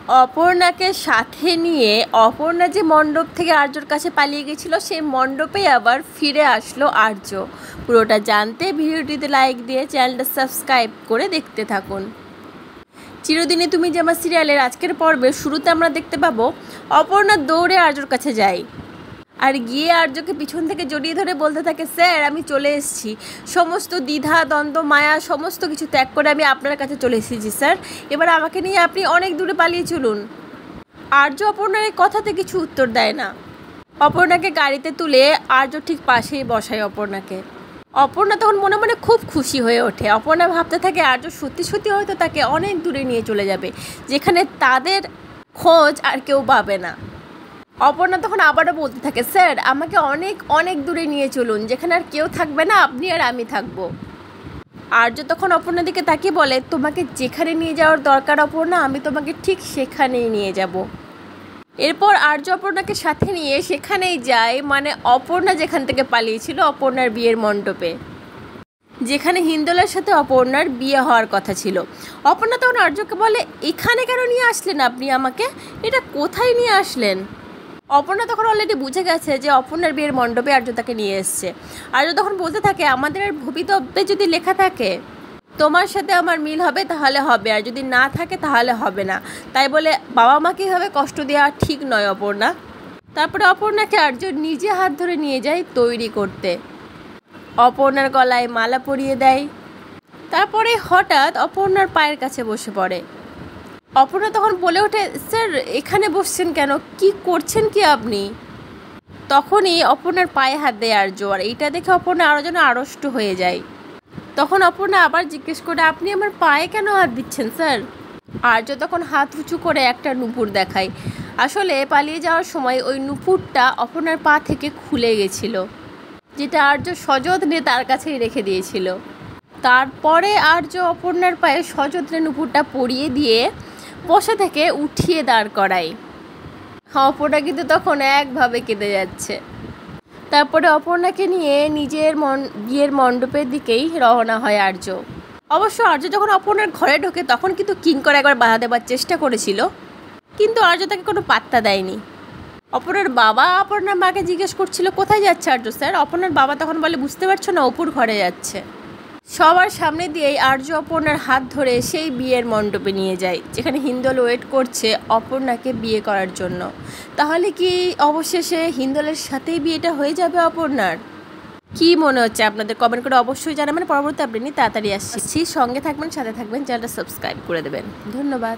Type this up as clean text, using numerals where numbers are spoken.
অপর্ণাকে সাথে নিয়ে অপর্ণা যে মণ্ডপ থেকে আর্যর কাছে পালিয়ে গেছিল সেই মণ্ডপেই আবার ফিরে আসলো আর্য। পুরোটা জানতে ভিডিওটিতে লাইক দিয়ে চ্যানেলটা সাবস্ক্রাইব করে দেখতে থাকুন। চিরদিনই তুমি যে আমার সিরিয়ালের আজকের পর্বে শুরুতে আমরা দেখতে পাবো অপর্ণা দৌড়ে আর্যর কাছে যায় আর গিয়ে আর্যকে পিছন থেকে জড়িয়ে ধরে বলতে থাকে, স্যার আমি চলে এসেছি, সমস্ত দ্বিধা দ্বন্দ্ব মায়া সমস্ত কিছু ত্যাগ করে আমি আপনার কাছে চলে এসেছি স্যার, এবার আমাকে নিয়ে আপনি অনেক দূরে পালিয়ে চলুন। আর্য অপর্ণার এই কথাতে কিছু উত্তর দেয় না। অপর্ণাকে গাড়িতে তুলে আর্য ঠিক পাশেই বসায় অপর্ণাকে। অপর্ণা তখন মনে মনে খুব খুশি হয়ে ওঠে। অপর্ণা ভাবতে থাকে আর্য সত্যি সত্যি হয়তো তাকে অনেক দূরে নিয়ে চলে যাবে, যেখানে তাদের খোঁজ আর কেউ পাবে না। অপর্ণা তখন আবারও বলতে থাকে, স্যার আমাকে অনেক অনেক দূরে নিয়ে চলুন, যেখানে আর কেউ থাকবে না, আপনি আর আমি থাকবো। আর্য তখন অপর্ণার দিকে তাকিয়ে বলে, তোমাকে যেখানে নিয়ে যাওয়ার দরকার অপর্ণা, আমি তোমাকে ঠিক সেখানেই নিয়ে যাব। এরপর আর্য অপর্ণাকে সাথে নিয়ে সেখানেই যায়, মানে অপর্ণা যেখান থেকে পালিয়েছিল অপর্ণার বিয়ের মণ্ডপে, যেখানে হিন্দোলার সাথে অপর্ণার বিয়ে হওয়ার কথা ছিল। অপর্ণা তখন আর্যকে বলে, এখানে কেন নিয়ে আসলেন আপনি আমাকে, এটা কোথায় নিয়ে আসলেন? অপর্ণা তখন অলরেডি বুঝে গেছে যে অপর্ণার বিয়ের মণ্ডপে আর্য তাকে নিয়ে এসছে। আর্য তখন বলতে থাকে, আমাদের ভবিতব্যে যদি লেখা থাকে তোমার সাথে আমার মিল হবে তাহলে হবে, আর যদি না থাকে তাহলে হবে না, তাই বলে বাবা মাকে এভাবে কষ্ট দেওয়া ঠিক নয় অপর্ণা। তারপরে অপর্ণাকে আর্য নিজে হাত ধরে নিয়ে যায় তৈরি করতে, অপর্ণার গলায় মালা পরিয়ে দেয়। তারপরে হঠাৎ অপর্ণার পায়ের কাছে বসে পড়ে। অপর্ণা তখন বলে ওঠে, স্যার এখানে বসছেন কেন, কি করছেন কি আপনি? তখনই অপর্ণার পায়ে হাত দেয় আর্য, আর এইটা দেখে অপর্ণা আরও যেন আড়ষ্ট হয়ে যায়। তখন অপর্ণা আবার জিজ্ঞেস করে, আপনি আমার পায়ে কেন হাত দিচ্ছেন স্যার? আর্য তখন হাত উঁচু করে একটা নুপুর দেখায়। আসলে পালিয়ে যাওয়ার সময় ওই নুপুরটা অপর্ণার পা থেকে খুলে গেছিল, যেটা আর্য সযত্নে তার কাছেই রেখে দিয়েছিল। তারপরে আর্য অপর্ণার পায়ে সযত্নে নুপুরটা পরিয়ে দিয়ে বসা থেকে উঠিয়ে দাঁড় করায়। অপর্ণা কিন্তু তখন একভাবে কেঁদে যাচ্ছে। তারপরে অপর্ণাকে নিয়ে নিজের বিয়ের মণ্ডপের দিকেই রওনা হয় আর্য। অবশ্য আর্য যখন অপর্ণার ঘরে ঢোকে তখন কিন্তু কিঙ্কর একবার বাধা দেওয়ার চেষ্টা করেছিল, কিন্তু আর্য তাকে কোনো পাত্তা দেয়নি। অপর্ণার বাবা অপর্ণার মাকে জিজ্ঞেস করছিল, কোথায় যাচ্ছে আর্য স্যার? অপর্ণার বাবা তখন বলে, বুঝতে পারছো না, অপুর ঘরে যাচ্ছে। সবার সামনে দিয়েই আর্য অপর্ণার হাত ধরে সেই বিয়ের মণ্ডপে নিয়ে যায়, যেখানে হিন্দোল ওয়েট করছে অপর্ণাকে বিয়ে করার জন্য। তাহলে কি অবশেষে হিন্দোলের সাথেই বিয়েটা হয়ে যাবে অপর্ণার? কি মনে হচ্ছে আপনাদের? কমেন্ট করে অবশ্যই জানাবেন। পরবর্তী আপডেট নিয়ে তাড়াতাড়ি আসছি। সঙ্গে থাকবেন, সাথে থাকবেন, চ্যানেলটা সাবস্ক্রাইব করে দেবেন। ধন্যবাদ।